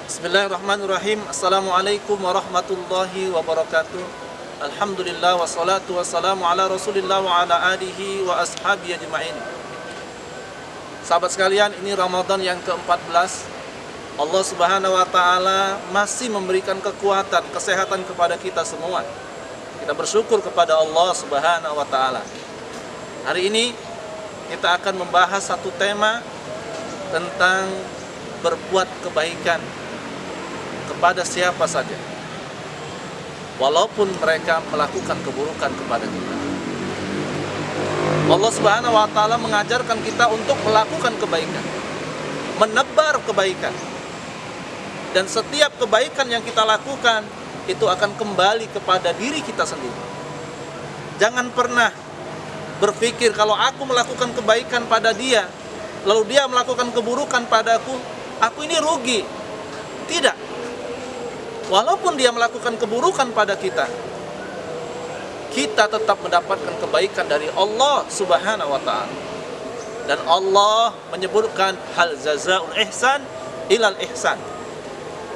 Bismillahirrahmanirrahim. Assalamualaikum warahmatullahi wabarakatuh. Alhamdulillah wassalatu wassalamu ala Rasulillah wa ala alihi wa ashabihi ajma'in. Sahabat sekalian, ini Ramadan yang ke-14. Allah Subhanahu wa taala masih memberikan kekuatan, kesehatan kepada kita semua. Kita bersyukur kepada Allah Subhanahu wa taala. Hari ini kita akan membahas satu tema tentang berbuat kebaikan kepada siapa saja, walaupun mereka melakukan keburukan kepada kita. Allah Subhanahu wa taala mengajarkan kita untuk melakukan kebaikan, menebar kebaikan. Dan setiap kebaikan yang kita lakukan itu akan kembali kepada diri kita sendiri. Jangan pernah berpikir kalau aku melakukan kebaikan pada dia, lalu dia melakukan keburukan padaku, aku ini rugi. Tidak. Walaupun dia melakukan keburukan pada kita, kita tetap mendapatkan kebaikan dari Allah Subhanahu wa ta'ala. Dan Allah menyebutkan hal jazaa'ul ihsan ilal ihsan.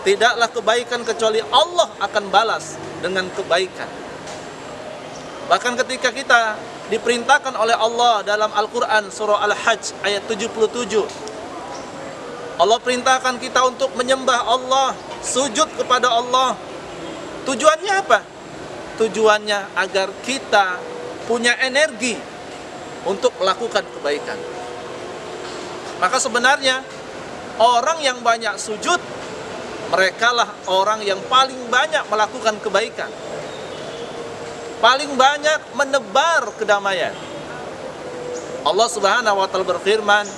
Tidaklah kebaikan kecuali Allah akan balas dengan kebaikan. Bahkan ketika kita diperintahkan oleh Allah dalam Al-Quran surah Al-Hajj ayat 77, Allah perintahkan kita untuk menyembah Allah, sujud kepada Allah. Tujuannya apa? Tujuannya agar kita punya energi untuk melakukan kebaikan. Maka sebenarnya orang yang banyak sujud, merekalah orang yang paling banyak melakukan kebaikan, paling banyak menebar kedamaian. Allah Subhanahu wa ta'ala berfirman,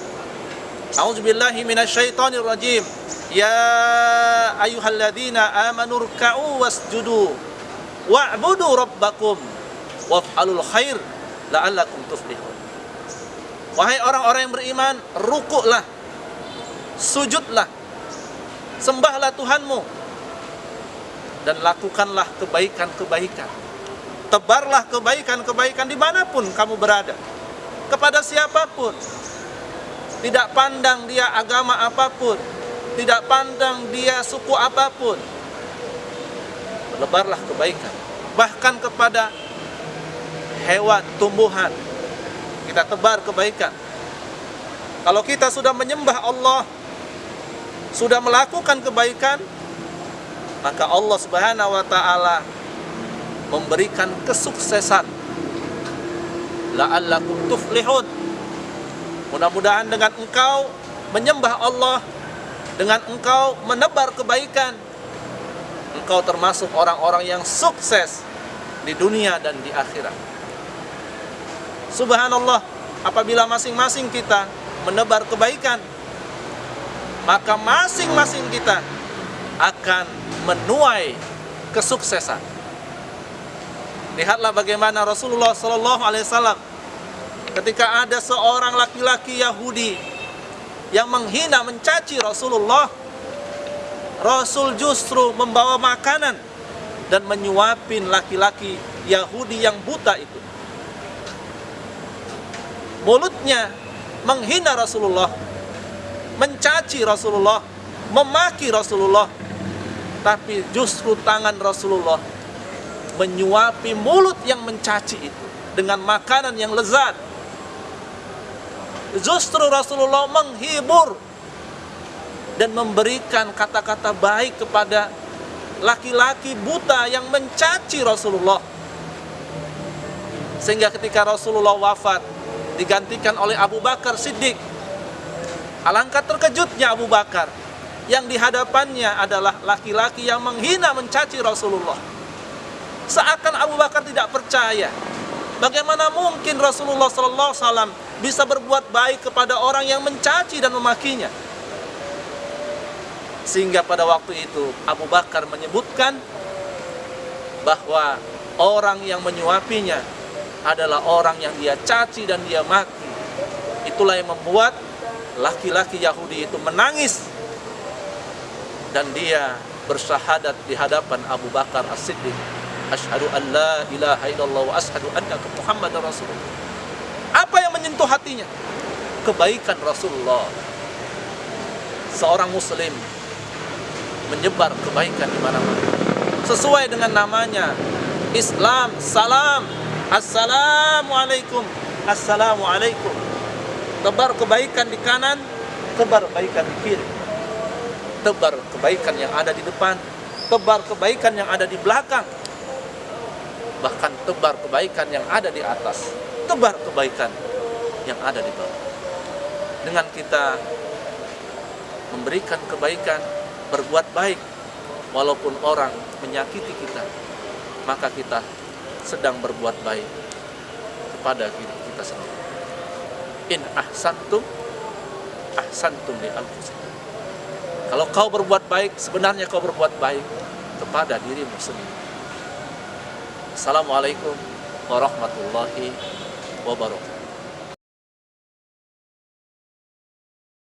A'udzubillahi minasyaitonir rajim. Ya ayyuhalladzina amanu ruk'u wasjudu wa'budu rabbakum waf'alul khair la'allakum tuflihun. Wahai orang-orang yang beriman, rukuklah, sujudlah, sembahlah Tuhanmu, dan lakukanlah kebaikan-kebaikan. Tebarlah kebaikan-kebaikan dimanapun kamu berada, kepada siapapun. Tidak pandang dia agama apapun, tidak pandang dia suku apapun. Lebarlah kebaikan. Bahkan kepada hewan, tumbuhan, kita tebar kebaikan. Kalau kita sudah menyembah Allah, sudah melakukan kebaikan, maka Allah Subhanahu wa ta'ala memberikan kesuksesan. La'allakum tuflihun. Mudah-mudahan dengan engkau menyembah Allah, dengan engkau menebar kebaikan, engkau termasuk orang-orang yang sukses di dunia dan di akhirat. Subhanallah, apabila masing-masing kita menebar kebaikan, maka masing-masing kita akan menuai kesuksesan. Lihatlah bagaimana Rasulullah SAW ketika ada seorang laki-laki Yahudi yang menghina, mencaci Rasulullah, Rasul justru membawa makanan dan menyuapin laki-laki Yahudi yang buta itu. Mulutnya menghina Rasulullah, mencaci Rasulullah, memaki Rasulullah, tapi justru tangan Rasulullah menyuapi mulut yang mencaci itu dengan makanan yang lezat. Justru Rasulullah menghibur dan memberikan kata-kata baik kepada laki-laki buta yang mencaci Rasulullah. Sehingga ketika Rasulullah wafat, digantikan oleh Abu Bakar Siddiq. Alangkah terkejutnya Abu Bakar, yang di hadapannya adalah laki-laki yang menghina, mencaci Rasulullah. Seakan Abu Bakar tidak percaya. Bagaimana mungkin Rasulullah SAW bisa berbuat baik kepada orang yang mencaci dan memakinya? Sehingga pada waktu itu Abu Bakar menyebutkan bahwa orang yang menyuapinya adalah orang yang dia caci dan dia maki. Itulah yang membuat laki-laki Yahudi itu menangis dan dia bersyahadat di hadapan Abu Bakar As-Siddiq. Asyhadu an la ilaha illallah wa asyhadu annaka Muhammadar Rasulullah. Apa yang menyentuh hatinya? Kebaikan Rasulullah. Seorang muslim menyebar kebaikan di mana-mana. Sesuai dengan namanya, Islam, salam, assalamualaikum, assalamualaikum. Tebar kebaikan di kanan, tebar kebaikan di kiri. Tebar kebaikan yang ada di depan, tebar kebaikan yang ada di belakang. Bahkan tebar kebaikan yang ada di atas, tebar kebaikan yang ada di bawah. Dengan kita memberikan kebaikan, berbuat baik, walaupun orang menyakiti kita, maka kita sedang berbuat baik kepada diri kita sendiri. In ahsantum, ahsantum li anfusikum. Kalau kau berbuat baik, sebenarnya kau berbuat baik kepada dirimu sendiri. Assalamualaikum warahmatullahi wabarakatuh.